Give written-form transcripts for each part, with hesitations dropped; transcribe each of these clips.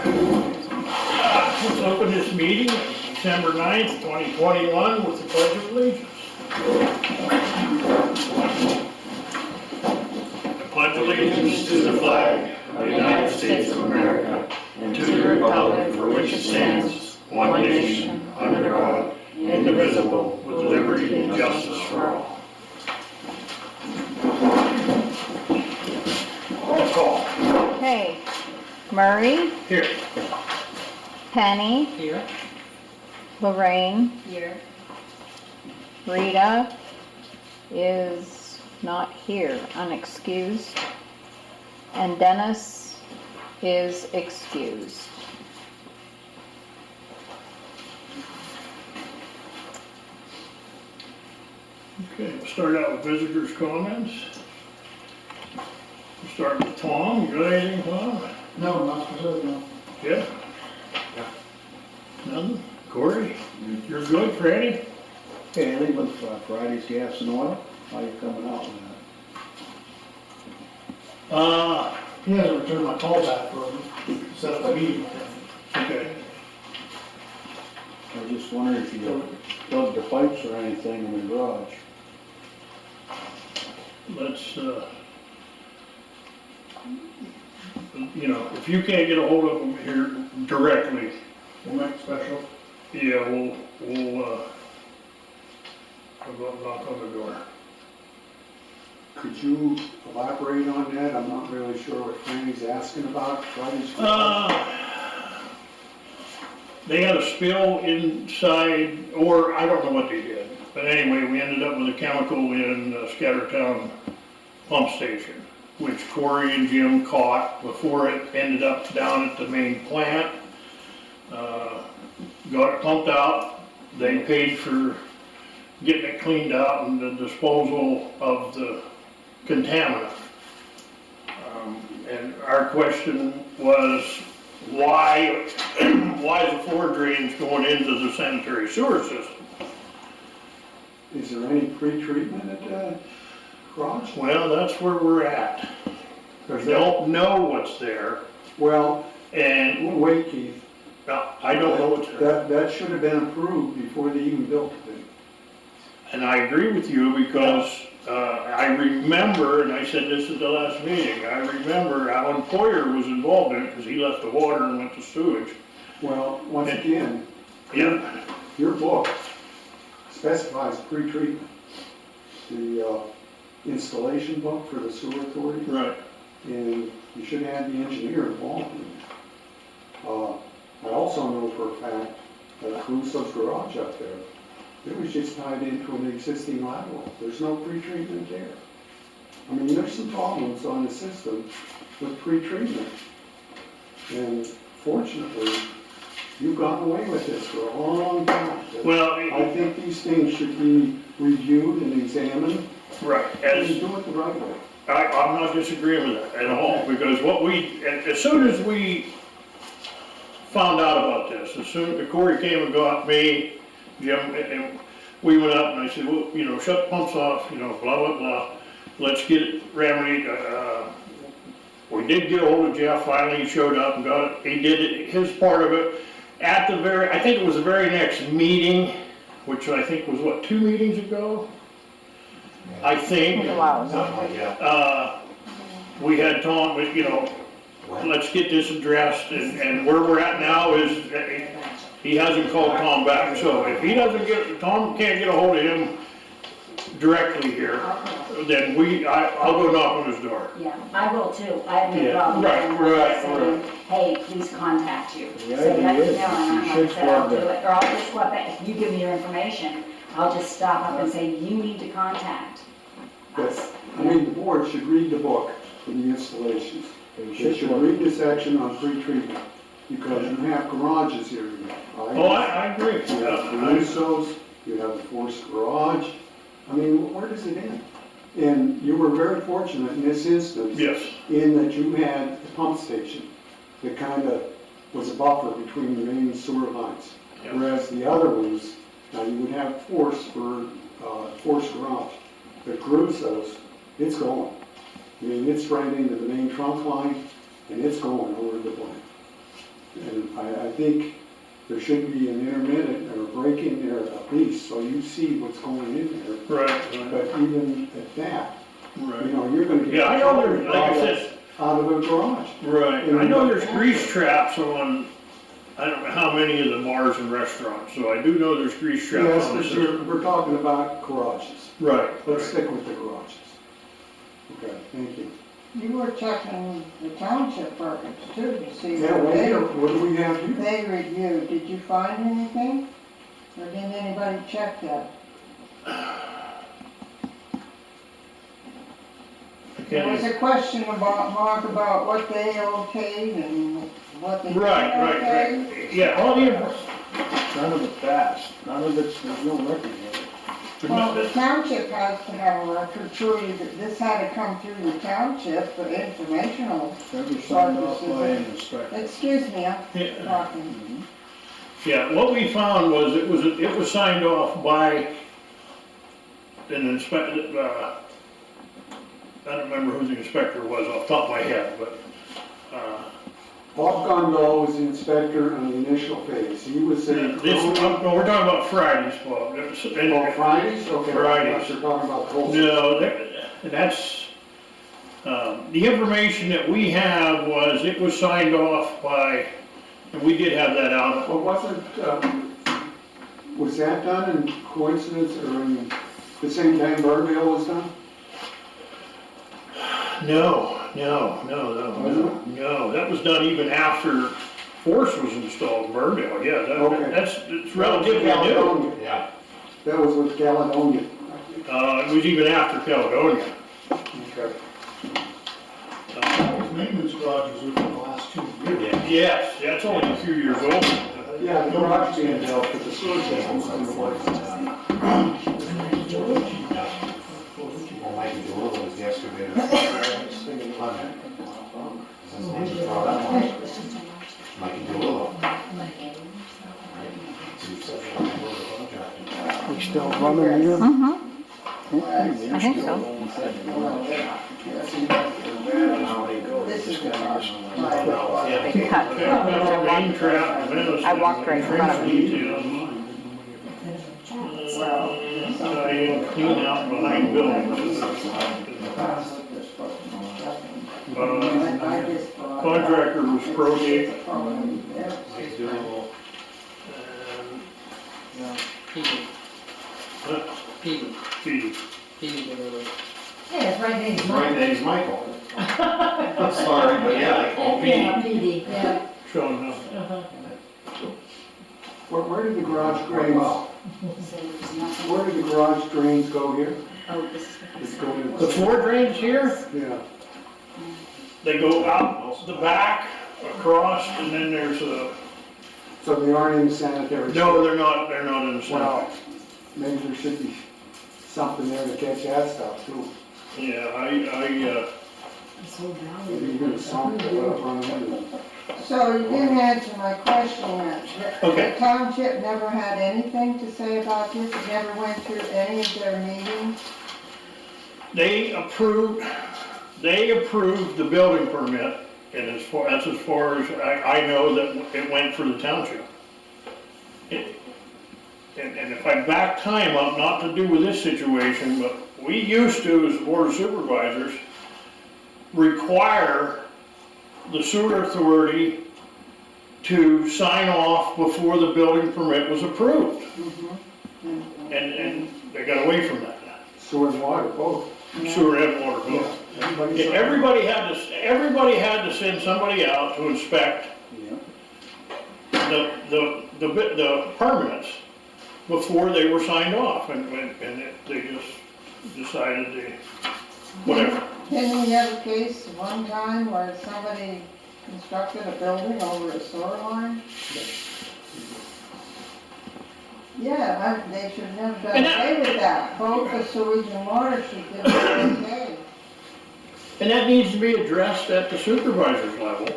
Let's open this meeting, December 9th, 2021, with the Pledge of Allegiance. I pledge allegiance to the flag of the United States of America and to the republic for which it stands, one nation, under God, indivisible, with liberty and justice for all. Roll call. Okay, Murray, Here. Penny, Here. Lorraine, Here. Rita is not here, unexcused, and Dennis is excused. Okay, we'll start out with visitors' comments. We'll start with Tom. You got anything, Tom? No, not specific, no. Yeah? Nothing? Corey? You're good, Franny? Okay, I think with Friday's gas and oil, how you coming out with that? He hasn't returned my call back for him, set up a meeting with him. Okay. I was just wondering if you plugged the pipes or anything in the garage. Let's, you know, if you can't get a hold of them here directly, We'll make a special. yeah, we'll go up and knock on the door. Could you elaborate on that? I'm not really sure what Franny's asking about. Friday's They had a spill inside, or I don't know what they did. But anyway, we ended up with a chemical in Scattertown pump station, which Corey and Jim caught before it ended up down at the main plant. Got it pumped out. They paid for getting it cleaned out and the disposal of the contaminant. And our question was, why the floor drains going into the sanitary sewer system? Is there any pre-treatment at the garage? Well, that's where we're at. We don't know what's there, Well, and wait, Keith. I don't know what's there. That should have been approved before they even built it. And I agree with you because I remember, and I said this at the last meeting, I remember Alan Poyer was involved in it because he left the water and went to sewage. Well, once again, Yeah, your book specifies pre-treatment. The installation book for the sewer authority, right. and you should have the engineer involved in it. I also know for a fact that Caruso's garage up there, it was just tied into an existing lateral. There's no pre-treatment there. I mean, there's some problems on the system with pre-treatment. And fortunately, you've gotten away with this for a long time. Well, I think these things should be reviewed and examined right, and as do it the right way. I'm not disagreeing with that at all, because as soon as we found out about this, as soon as Corey came and got me, Jim, and we went up and I said, well, you know, shut the pumps off, you know, blah, blah, blah. Let's get it remedied. We did get a hold of Jeff, finally he showed up and got it. He did his part of it. At the I think it was the very next meeting, which I think was what, 2 meetings ago? I think. Wow. We had Tom, you know, let's get this addressed, and where we're at now is, he hasn't called Tom back, so if he doesn't Tom can't get a hold of him directly here, then I'll go knock on his door. Yeah, I will too. I have no Yeah, problem. right. Saying, hey, please contact you. The So idea let me is know, and you I'm should like I said, I'll plug do the- it. Or I'll just go up, if you give me your information, I'll just stop up and say, you need to contact us. But, I mean, the board should read the book for the installations. They should read the section on pre-treatment, because you have garages here. Oh, I agree. You have the Russos, you have the forced garage. I mean, where does it end? And you were very fortunate in this instance. Yes, In that you had the pump station that kind of was a buffer between the main sewer lines. Yeah. Whereas the other ones, now you would have force for forced garage. The Crusoes, it's going. I mean, it's right into the main trunk line, and it's going over the plant. And I think there should be an intermittent or a break in there at least, so you see what's going in there. Right, But even at that, right. you know, you're gonna get. Yeah, I know there's, like I said, Out of the garage. right, I know there's grease traps on, I don't know how many of the bars and restaurants, so I do know there's grease traps Yes, on the but system. we're talking about garages. Right, Let's right. stick with the garages. Okay, thank you. You were checking the township records too, to see Yeah, what right here, they, what do we have here? they reviewed. Did you find anything? Or didn't anybody check that? There was Okay. a question about, Mark, about what they okayed and what they didn't Right, right, okay. right, yeah, all the, None of it passed, none of it's, there's no record of it. Well, the township has to have a record, surely that this had to come through the township for informational. That was signed off by an inspector. Excuse me, I'm yeah, talking. yeah, what we found was, it was signed off by an inspector, I don't remember who the inspector was off the top of my head, but, Bob Gondol was the inspector on the initial phase. He was saying. this, no, we're talking about Fridays, Bob. Oh, Fridays? Okay. Fridays. You're talking about the whole. No, that's, the information that we have was, it was signed off by, and we did have that out. Well, was that done in coincidence or in the same time Burville was done? No, that was done even after Force was installed in Burndale, yeah, Okay. it's relatively new. Caledonia. Yeah. That was with Caledonia. It was even after Caledonia. Okay. Maintenance garages within the last 2 years. Yes, that's only a few years old. Yeah, the garage being built, but the sewage system was in place. Well, Mikey DeWillow was the excavator. His name's brought up on Mikey DeWillow. We still running here? Mm-hmm. I think so. This is the They cut. Rain trap, I walked right in front of it. details. Clean out behind buildings. Contractor was Progate. Mikey DeWillow. Petey. Yeah, it's right there. His right name's Michael. Sorry, but yeah, I call him Pete. PD, yeah. Showing up. Where did the garage drains, where did the garage drains go here? Oh, this is It's going The floor drains here, Yeah. they go out the back, across, and then there's a, So they aren't in the sanitary. no, they're not in the center. Well, maybe there should be something there to catch that stuff too. Yeah, Maybe even something to run into. So you didn't answer my question yet. Okay. The township never had anything to say about this? It never went through any of their meetings? they approved the building permit, and that's as far as I know that it went for the township. And if I back time up, not to do with this situation, but we used to, as board of supervisors, require the sewer authority to sign off before the building permit was approved. And they got away from that. Sewer and water both. Sewer and water both. Everybody's- Yeah, everybody had to send somebody out to inspect the permits before they were signed off, and they just decided to, whatever. Didn't we have a case one time where somebody constructed a building over a sewer line? Yeah, they should have done And that- away with that. Both the sewage and water should give it okay. And that needs to be addressed at the supervisor's level,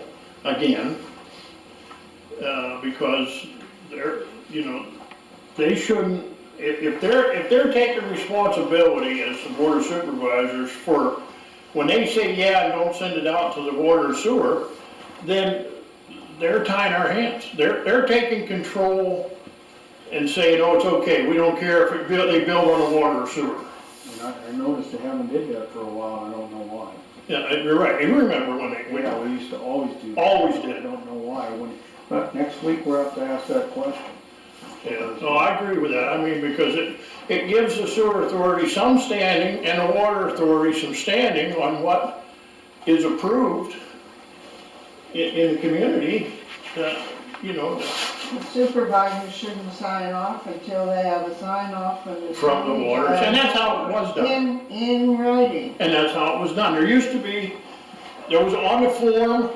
again, because they shouldn't, if they're taking responsibility as the board of supervisors for, when they say, yeah, don't send it out to the water and sewer, then they're tying our hands. They're taking control and saying, oh, it's okay, we don't care if they build on the water or sewer. And I noticed they haven't did that for a while, I don't know why. Yeah, you're right, you remember when they, Yeah, we used to always do that. Always I did. don't know why, but next week we'll have to ask that question. yeah, no, I agree with that, I mean, because it gives the sewer authority some standing and the water authority some standing on what is approved in the community, that, you know, The supervisor shouldn't sign off until they have a sign off from the. from the waters, and that's how it was done. In writing. And that's how it was done. There used to be, there was on the form,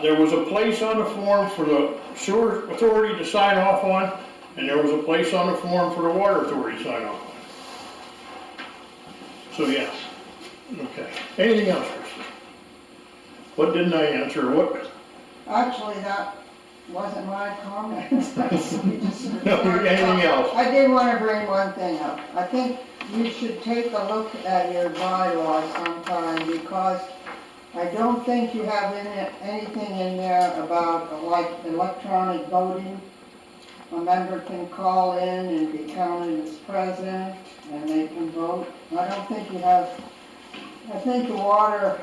there was a place on the form for the sewer authority to sign off on, and there was a place on the form for the water authority to sign off on. So, yeah, okay. Anything else, Krista? What didn't I answer? What? Actually, that wasn't my comment. You just- No, anything else? I did want to bring one thing up. I think you should take a look at your bylaws sometime, because I don't think you have anything in there about like electronic voting. A member can call in and be counted as present, and they can vote. I don't think you have, I think the water,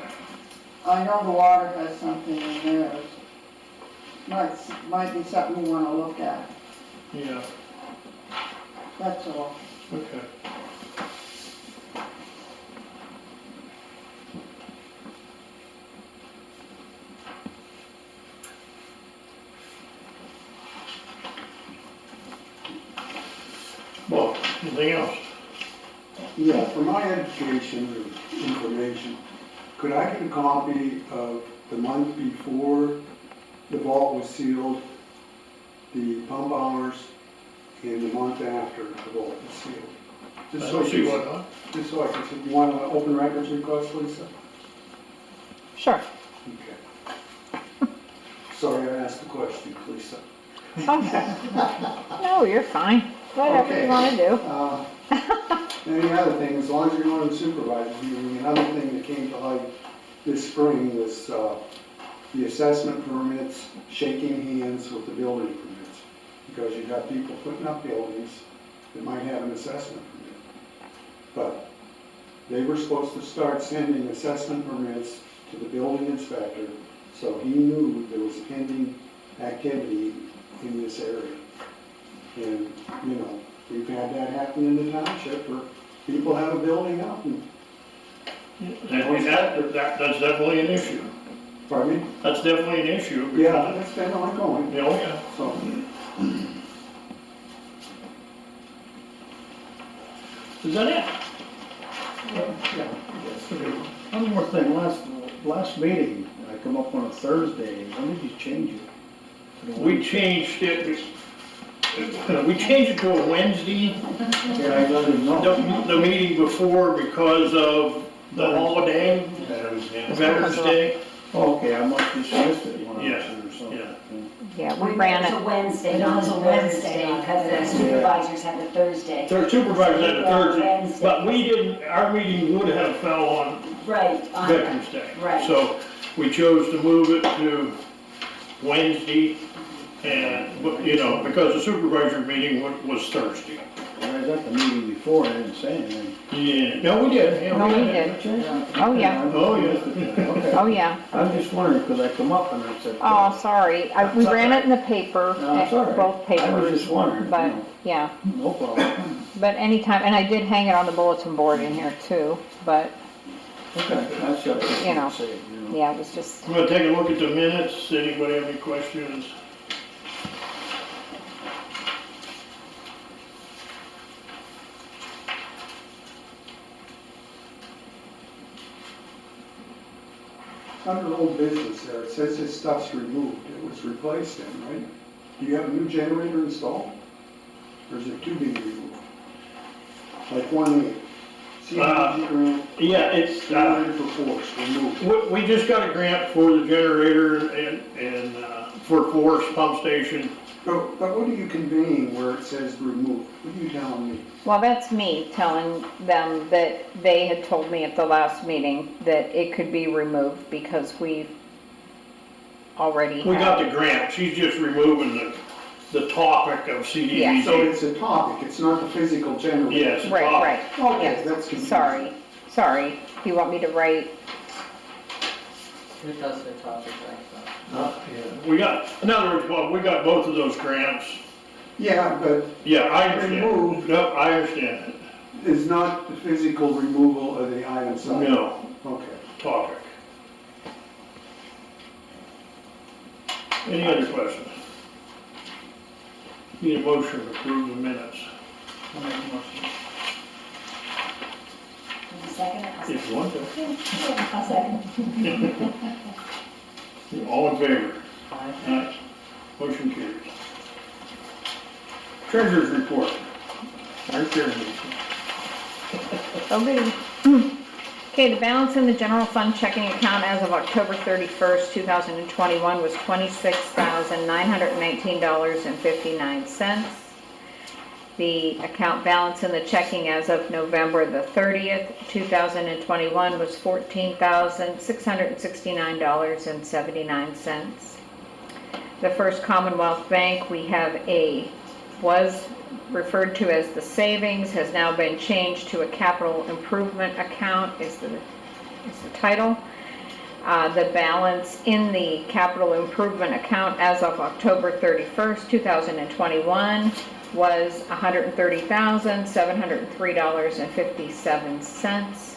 I know the water has something in there. Might be something you want to look at, Yeah, that's all. okay. Well, anything else? Yeah, for my education or information, could I get a copy of the month before the vault was sealed, the pump hours, and the month after the vault was sealed? Just I so don't I see can- what, huh? Just so I can see, you want an open records request, Lisa? Sure. Okay. Sorry I asked the question, Lisa. Okay. No, you're fine. Whatever Okay. you wanna do. And the other thing, as long as you're going to the supervisor's meeting, another thing that came to light this spring was the assessment permits, shaking hands with the building permits. Because you've got people putting up buildings that might have an assessment permit. But they were supposed to start sending assessment permits to the building inspector, so he knew there was pending activity in this area. And, you know, we've had that happen in the township where people have a building up and, That's definitely an issue. pardon me? That's definitely an issue. because Yeah, that's been ongoing, Oh, yeah. so. Is that it? One more thing, last meeting, I come up on a Thursday, when did you change it? We changed it to a Wednesday, Yeah, I let him know. the meeting before, because of the holiday, Veterans Day. Oh, okay, I must have missed it when I was Yeah, here or something. yeah. Yeah, we ran It was a it. Wednesday, not a Wednesday, because the supervisors had the Thursday. Their supervisor had a Thursday, Wednesday. but we didn't, our meeting would have fell on Right. on- Veterans Day. Right. So we chose to move it to Wednesday, and, but, you know, because the supervisor meeting was Thursday. When I was at the meeting before, I didn't say anything. Yeah, no, we did. Yeah, No, we did. did. Oh, yeah. Oh, yeah. Okay. Oh, yeah. I'm just wondering, because I come up and I said. Oh, sorry. We ran it in the paper, No, it's all right. both I was papers, just wondering, but, you know. yeah. No problem. But anytime, and I did hang it on the bulletin board in here too, but, Okay, that's just, You know. say it, you know. yeah, it was just, I'm gonna take a look at the minutes. Anybody have any questions? Under old business there, it says this stuff's removed, it was replaced then, right? Do you have a new generator installed? Or is it to be removed? Like one, CDBG grant, Yeah, it's, generator for force, removed. we just got a grant for the generator and for Force Pump Station. But what are you conveying where it says removed? What are you telling me? well, that's me telling them that they had told me at the last meeting that it could be removed because we already We got have. the grant, she's just removing the topic of So CDBG. it's a topic, it's not the physical general. Yes, Right, right, Okay, yes. that's confusing. Sorry. You want me to write, It does the topic like we got, in other words, well, we got both of those grants. Yeah, but Yeah, I understand. Remove. Yep, I understand is not the physical removal of the item it. site? No, Okay. topic. Any other questions? Need a motion to approve the minutes. I'll make a motion. Can you second it? I'll If you want to. I'll second. All in favor? Aye. Aye. Motion carries. Treasurer's report. There's Jeremy. okay. Okay, the balance in the general fund checking account as of October 31st, 2021 was $26,919.59. The account balance in the checking as of November the 30th, 2021 was $14,669.79. The First Commonwealth Bank, we have was referred to as the savings, has now been changed to a capital improvement account is the title. The balance in the capital improvement account as of October 31st, 2021 was $130,703.57.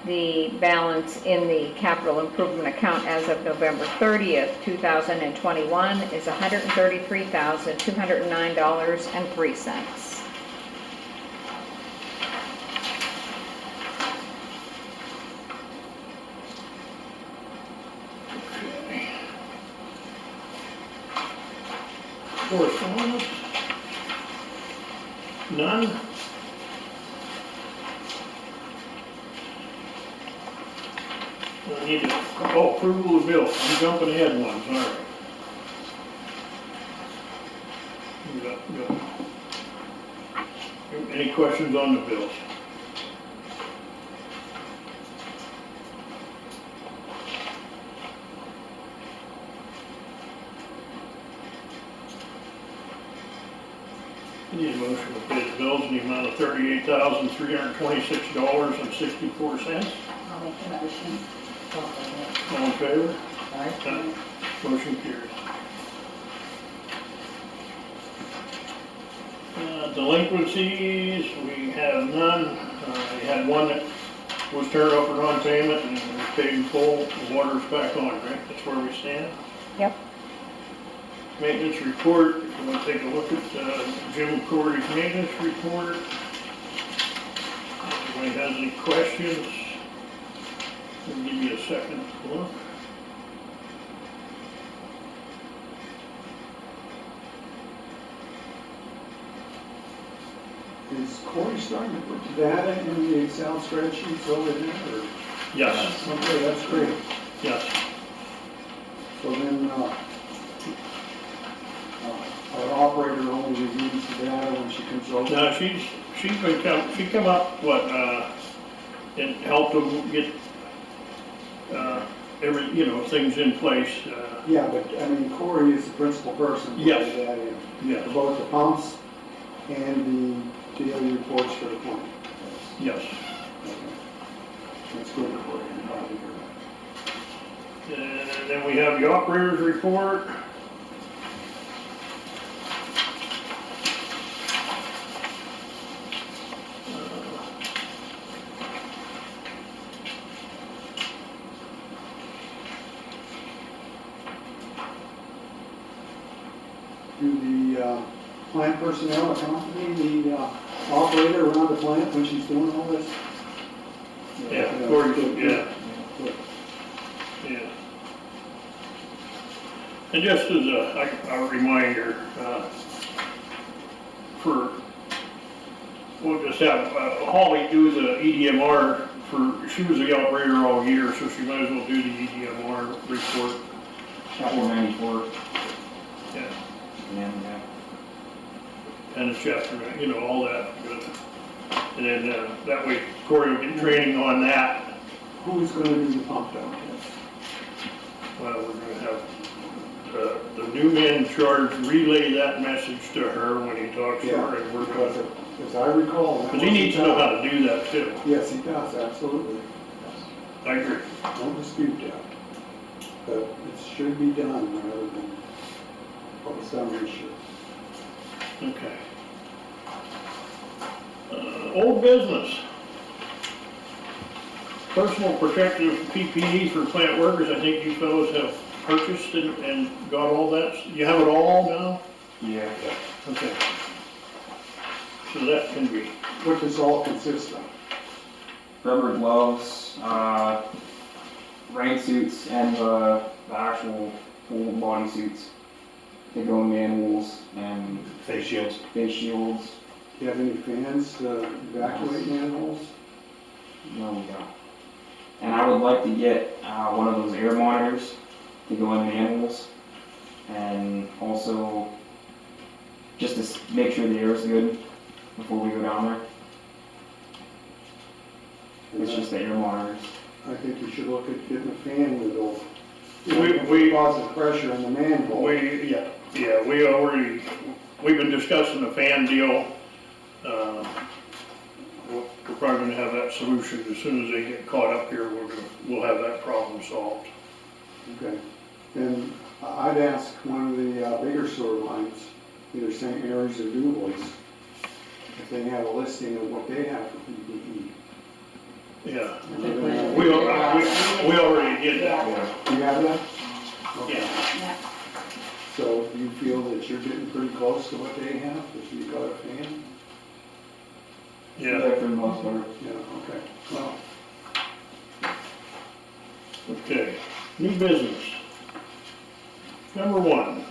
The balance in the capital improvement account as of November 30th, 2021 is $133,209.03. Correspondence? None? I need to, approval of bills, I'm jumping ahead one, sorry. Go. Any questions on the bills? I need a motion to pay the bills in the amount of $38,326.64. I'll make the motion. All in favor? Aye. Motion carries. Delinquencies, we have none. We had one that was turned over non-payment and was paid in full. The water's back on, right? That's where we stand. Yep. Maintenance report, if you want to take a look at Jim Corey's maintenance report. If anybody has any questions, I'll give you a second to look. Is Corey starting to put data in the Excel spreadsheets over there, or? Yes, Okay, that's great. yes. So then, our operator only reviews the data when she comes over? No, she come up, and helped them get, things in place, Yeah, but, I mean, Corey is the principal person putting Yes. that in. yes, For both the pumps and the daily reports for the plant. yes. That's good, Corey, I'm glad to hear that. And then we have the operator's report. Do the plant personnel accompany the operator around the plant when she's doing all this? Yeah, Corey, yeah, Good. yeah. And just as a reminder, we'll just have Holly do the EDMR she was the operator all year, so she might as well do the EDMR report. Chapter 94. Yeah, Yeah. and the chapter, all that, good. And then, that way Corey will get training on that. Who's gonna do the pump down test? Well, we're gonna have the new man in charge relay that message to her when he talks to her, and we're Because gonna, as I recall. that because he needs to know how to do that too. Yes, he does, absolutely. I agree. Don't dispute that. But it should be done rather than what was done this year. Okay. Old business. Personal protective PPE for plant workers, I think you fellows have purchased and got all that, you have it all now? Yeah. Okay. So that can be, What does all consist of? Rubber gloves, rain suits, and the actual full body suits. They go in manholes and Face shields. face shields. Do you have any fans to evacuate manholes? No, we don't. And I would like to get one of those air monitors to go in manholes, and also just to make sure the air is good before we go down there. It's just the air monitors. I think you should look at getting a fan that'll we, cause the pressure in the manhole. we've been discussing the fan deal. We're probably gonna have that solution as soon as they get caught up here, we'll have that problem solved. Okay. And I'd ask one of the bigger sewer lines, either St. Mary's or DuBois, if they have a listing of what they have for PPE. Yeah, And they're gonna- we already did that. You have that? Okay. Yeah, Yeah. So you feel that you're getting pretty close to what they have, if you got a fan? yeah, For the most part. Yeah, okay. Well, okay. New business. Number one,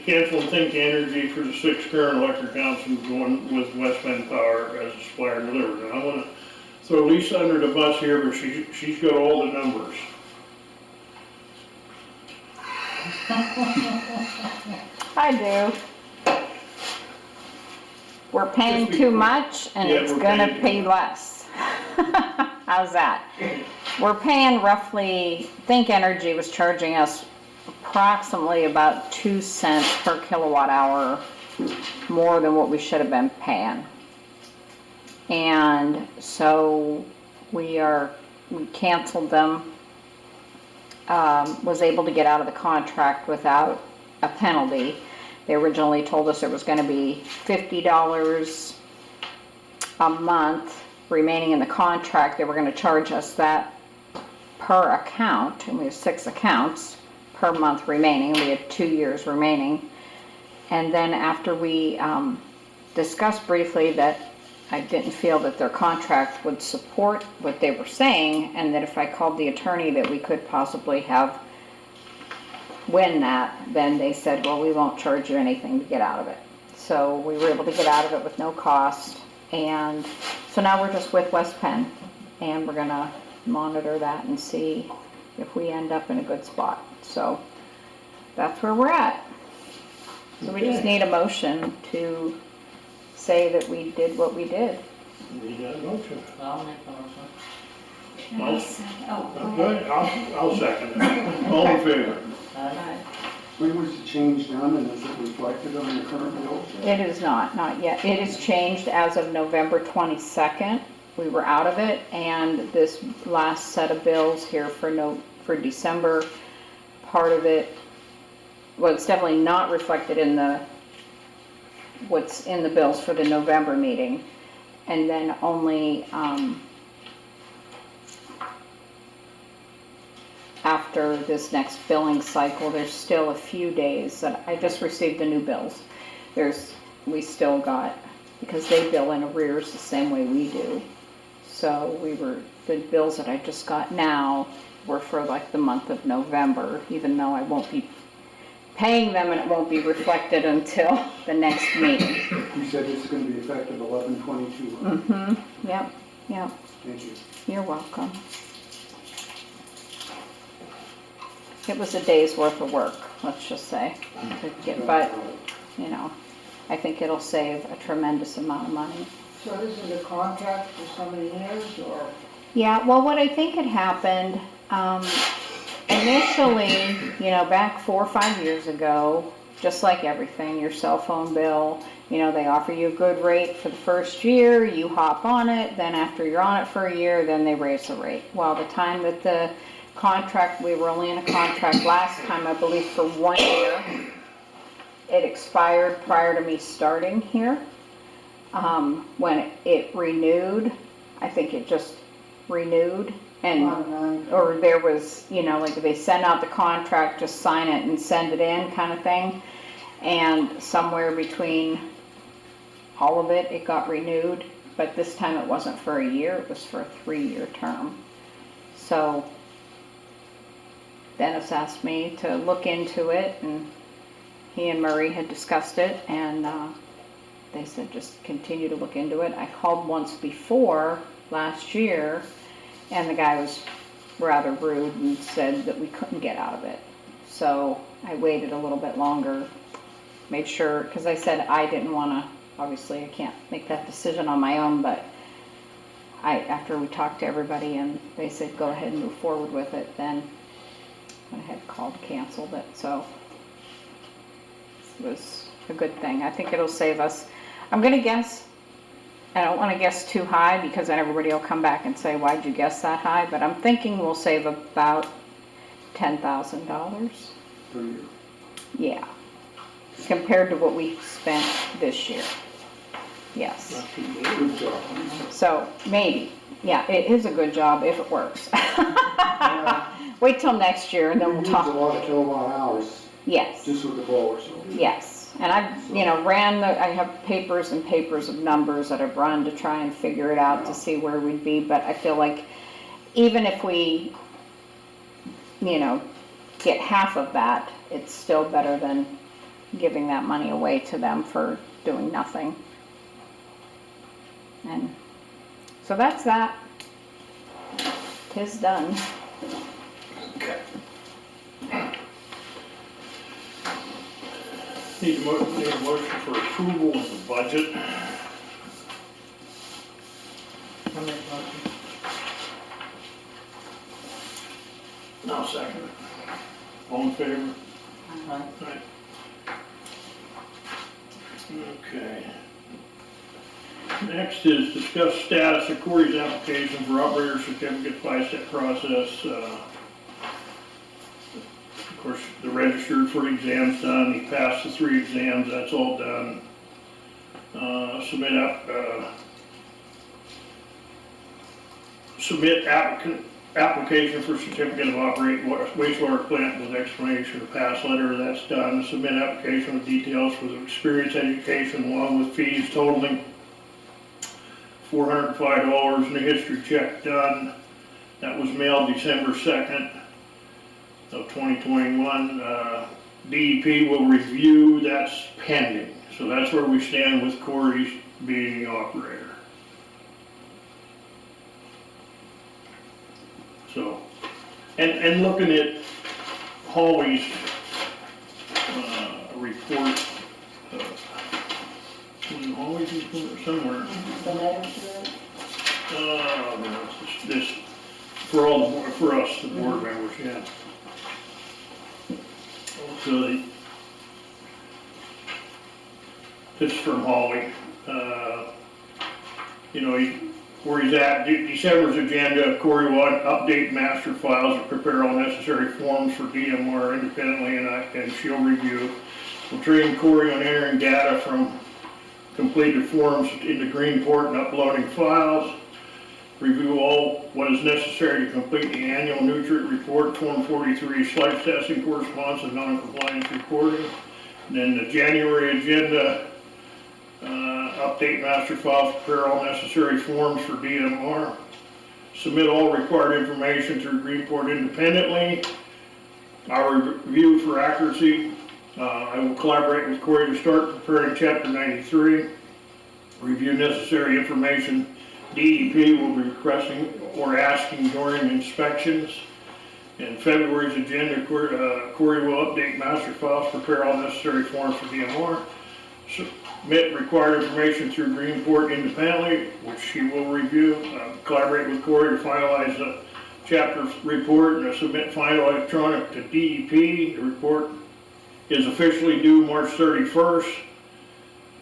cancel and Think Energy for the 6 current electric accounts and going with West Bend Power as a supplier delivered. And I want to throw Lisa under the bus here, but she's got all the numbers. I do. We're paying too much and Yeah, it's we're gonna paying too pay less. How's that? We're paying roughly, Think Energy was charging us approximately about 2 cents per kilowatt hour more than what we should have been paying. And so we canceled them, was able to get out of the contract without a penalty. They originally told us it was gonna be $50 a month remaining in the contract. They were gonna charge us that per account, and we have 6 accounts per month remaining. We had 2 years remaining. And then after we discussed briefly that I didn't feel that their contract would support what they were saying, and that if I called the attorney that we could possibly win that, then they said, well, we won't charge you anything to get out of it. So we were able to get out of it with no cost, and so now we're just with West Penn, and we're gonna monitor that and see if we end up in a good spot. So that's where we're at. So we just need a motion to say that we did what we did. Need that motion. I'll make the motion. I'll- Oh, go Good, ahead. I'll second it. All in favor? Aye. when was the change done and is it reflected on the current bills? It is not yet. It is changed as of November 22nd. We were out of it, and this last set of bills here for December, part of it, well, it's definitely not reflected in what's in the bills for the November meeting. And then only, after this next billing cycle, there's still a few days that I just received the new bills. We still got, because they bill in arrears the same way we do. So the bills that I just got now were for like the month of November, even though I won't be paying them and it won't be reflected until the next meeting. You said it's gonna be effective 11/22. Mm-hmm, yep. Thank you. You're welcome. It was a day's worth of work, let's just say, but, you know, I think it'll save a tremendous amount of money. So this is a contract for so many years, or? Yeah, well, what I think had happened, Initially, back 4 or 5 years ago, just like everything, your cell phone bill, they offer you a good rate for the first year, you hop on it, then after you're on it for a year, then they raise the rate. Well, the time that the contract, we were only in a contract last time, I believe, for 1 year. It expired prior to me starting here. When it renewed, I think it just renewed. And, or there was, like they send out the contract, just sign it and send it in kind of thing. And somewhere between all of it, it got renewed. But this time it wasn't for a year, it was for a 3-year term. So Dennis asked me to look into it, and he and Murray had discussed it, and they said just continue to look into it. I called once before last year, and the guy was rather rude and said that we couldn't get out of it. So I waited a little bit longer, made sure, because I said I didn't want to, obviously I can't make that decision on my own, but after we talked to everybody and they said go ahead and move forward with it, then I had called, canceled it. So it was a good thing. I think it'll save us. I'm going to guess, I don't want to guess too high because then everybody will come back and say, why'd you guess that high? But I'm thinking we'll save about $10,000. Per year. Yeah. Compared to what we spent this year. Yes. Good job. So maybe. Yeah, it is a good job if it works. Wait till next year and then we'll talk. We use a lot of kilowatt hours Yes. just with the blower, so. Yes. And I've, I have papers and papers of numbers that I've run to try and figure it out to see where we'd be. But I feel like even if we, get half of that, it's still better than giving that money away to them for doing nothing. And so that's that. 'Tis done. Okay. Need a motion for approval of the budget. I'll second it. All in favor? Aye. Okay. Next is discuss status of Corey's application for operator certificate 5-step process. Of course, the registered for exams done, he passed the 3 exams, that's all done. Submit application for certificate of operating wastewater plant with explanation of pass letter, that's done. Submit application with details for the experience education along with fees totaling $405 and a history check done. That was mailed December 2nd of 2021. DEP will review, that's pending. So that's where we stand with Corey's being the operator. So, and looking at Holly's report, Holly's report somewhere. The letter to it? This, for us, the board members, yeah. So this is from Holly. Where he's at, December's agenda, Corey will update master files and prepare all necessary forms for DMR independently and she'll review. We'll train Corey on entering data from completed forms into Greenport and uploading files. Review all what is necessary to complete the annual nutrient report, Form 43, slice testing corresponds and non-compliance reporting. And then the January agenda, update master files, prepare all necessary forms for DMR. Submit all required information through Greenport independently. Our review for accuracy. I will collaborate with Corey to start preparing Chapter 93. Review necessary information DEP will be requesting or asking during inspections. In February's agenda, Corey will update master files, prepare all necessary forms for DMR. Submit required information through Greenport independently, which she will review. Collaborate with Corey to finalize the chapter report and submit final electronic to DEP. The report is officially due March 31st.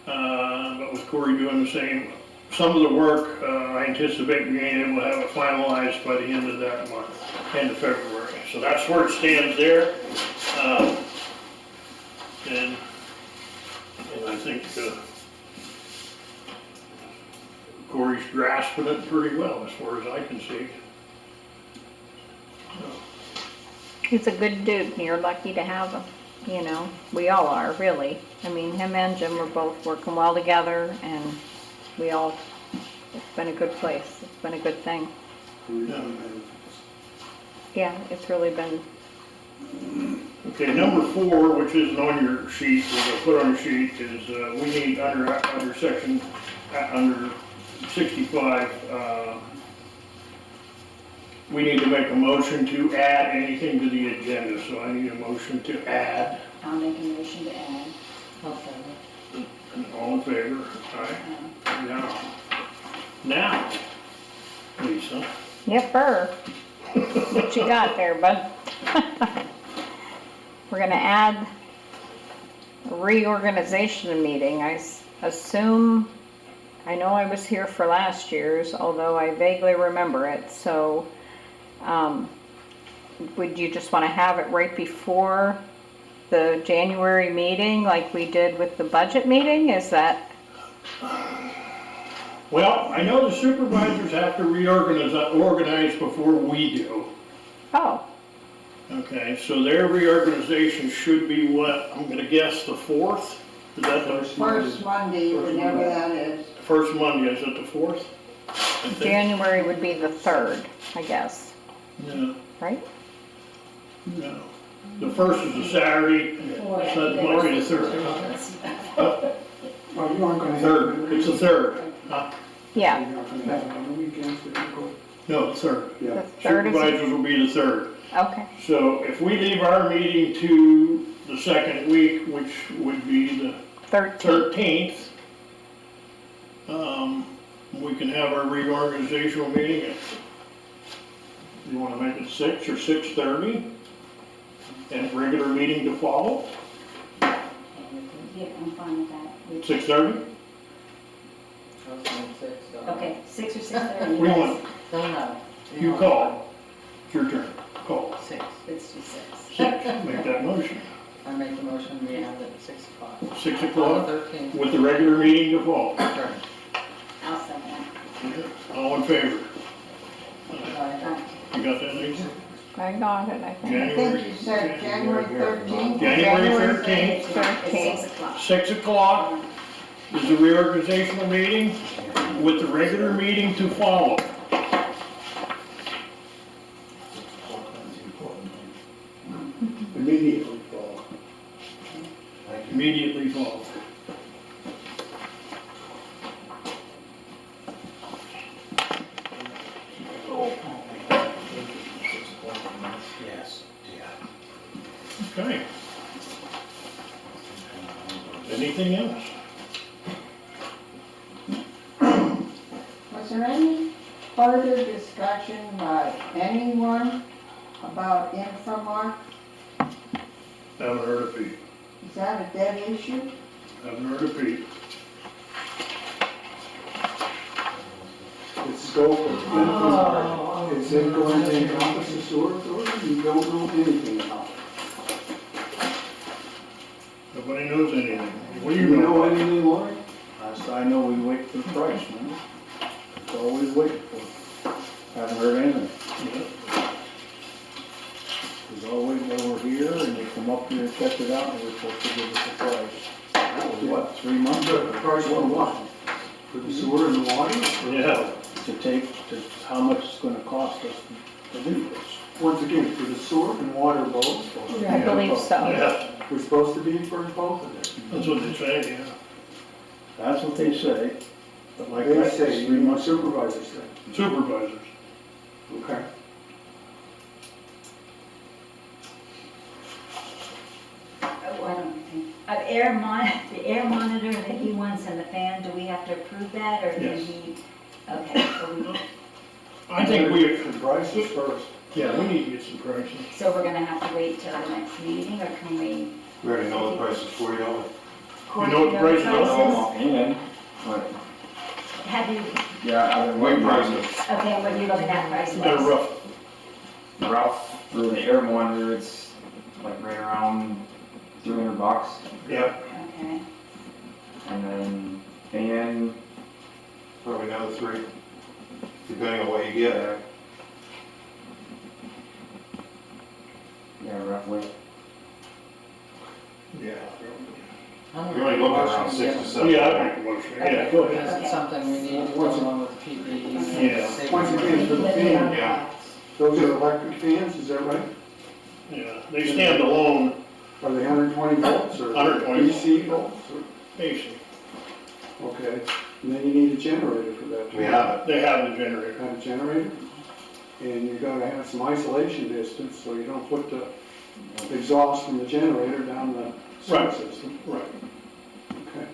But with Corey doing the same, some of the work, I anticipate being able to have it finalized by the end of that month, end of February. So that's where it stands there. And I think Corey's grasping it pretty well as far as I can see. He's a good dude, and you're lucky to have him, you know, we all are, really. I mean, him and Jim were both working well together, and it's been a good place, it's been a good thing. Yeah, it's really been, Okay, number 4, which isn't on your sheet, we're gonna put on your sheet, is, we need under section, under 65, we need to make a motion to add anything to the agenda, so I need a motion to add. I'll make a motion to add. And all in favor? Aye. Now, Lisa. yepper. What you got there, bud? We're gonna add a reorganization meeting. I assume, I know I was here for last year's, although I vaguely remember it, so, would you just wanna have it right before the January meeting, like we did with the budget meeting? Is that, Well, I know the supervisors have to organize before we do. oh, Okay, so their reorganization should be what, I'm gonna guess the 4th? Is that the First Monday, whenever that is. first Monday, is it the 4th? I think. January would be the 3rd, I guess, No, right? no. The 1st is a Saturday, so that might be the 3rd. Well, you aren't gonna have. 3rd, it's the 3rd. Huh? Yeah, You're not gonna have it on the weekends, but you go. No, the 3rd. the Yeah. 3rd is, Supervisors will be the 3rd. okay, So if we leave our meeting to the second week, which would be the 13th. 13th, we can have our reorganizational meeting at, you wanna make it 6 or 6:30? And regular meeting to follow, Yeah, I'm fine with that. 6:30? Okay, 6 or 6:30. What do you want? No. You call. It's your turn. Call. 6. Let's do 6. 6, make that motion. I make the motion, we have it at 6 o'clock. 6 On o'clock the 13th. with the regular meeting to follow. Sure. I'll second All in favor? Aye. You got that, Lisa? I got it, I think. I think you said January 13th. January 13th, At 6 o'clock. 6 o'clock is the reorganizational meeting with the regular meeting to follow. Immediately fall. Immediately follow. Yes, yeah. Okay. Anything else? Was there any further discussion by anyone about Inframark? Haven't heard of Pete. Is that a dead issue? Haven't heard of Pete. It's scope of Inframark. Is it going to encompass the sewer authority? You don't know anything about it. Nobody knows anything. What do You you know know? anything, Laurie? Last I know, we wait for the price, man. That's all we wait for. Haven't heard anything. There's always over here, and they come up here and check it out, and we're supposed to give us a price. That was what, 3 months The ago? price for what? For the sewer and the water? Yeah. How much it's gonna cost us to do this. Once again, for the sewer and water both, I believe so. Yeah, we're supposed to be for both of them. that's what they say, yeah. That's what they say, but like They I say, said, 3 months. supervisors say. Supervisors. Okay. Oh, I don't think. The air monitor that he wants and the fan, do we have to approve that, or do Yes. he? Okay, so we, I think we, Some prices first. yeah, we need to get some prices. So we're gonna have to wait till the next meeting, or can we? We already know the prices for you, don't Cory, know what the price is? I don't know offhand, but, Have you, yeah, I've been we? waiting What for prices? okay, what are you looking at price They're wise? rough. rough for the air monitor, it's like right around $300. Yeah. Okay, And then fan, Probably another 3, depending on what you get. yeah, roughly. Yeah. You're only looking around 6 to 7. Yeah, I make a motion, yeah, go ahead. Is it something we need to go along with PPE? Yeah. Safety? Once again, for the fan, Yeah. those are electric fans, is that right? Yeah, they stand alone, Are they 120 volts or 120 DC volts? basic. Okay, and then you need a generator for that. We have it. They have the generator. Have a generator, and you gotta have some isolation distance, so you don't put the exhaust from the generator down the sewer Right. system. Right. Okay.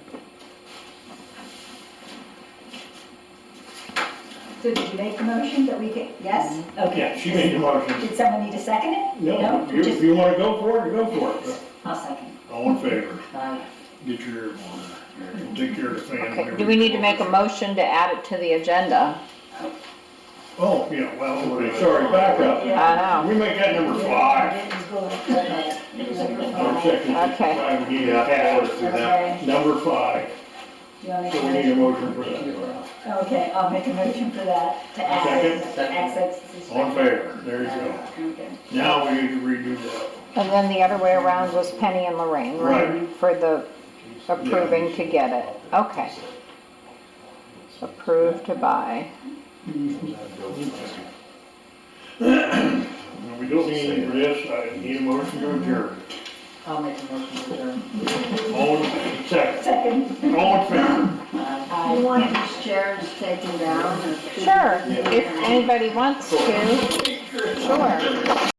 so did you make the motion that we get, yes? Okay. Yeah, she made the motion. Did someone need to second it? No, if Just- you wanna go for it, go for it. I'll second. All in favor? Aye. Get your, we'll take care of the fan. Okay, do we need to make a motion to add it to the agenda? Oh, yeah, well, okay, sorry, back up. I know. We make that number 5. Number section Okay. 65, we need to Yeah, add let's do that. Okay. number 5, Do you want so to we make need a a motion? motion for that. Okay, I'll make a motion for that, to access, Second. access. this All in favor, there you go. Okay. Now we need to redo that. And then the other way around was Penny and Lorraine, right? Right. For the approving to get it. Okay. Approved to buy. We don't need any for this, I need a motion to adjourn. I'll make a motion to adjourn. All in, second, Second. all in favor? Aye. You want these chairs taken down? or- Sure, if anybody wants to, sure.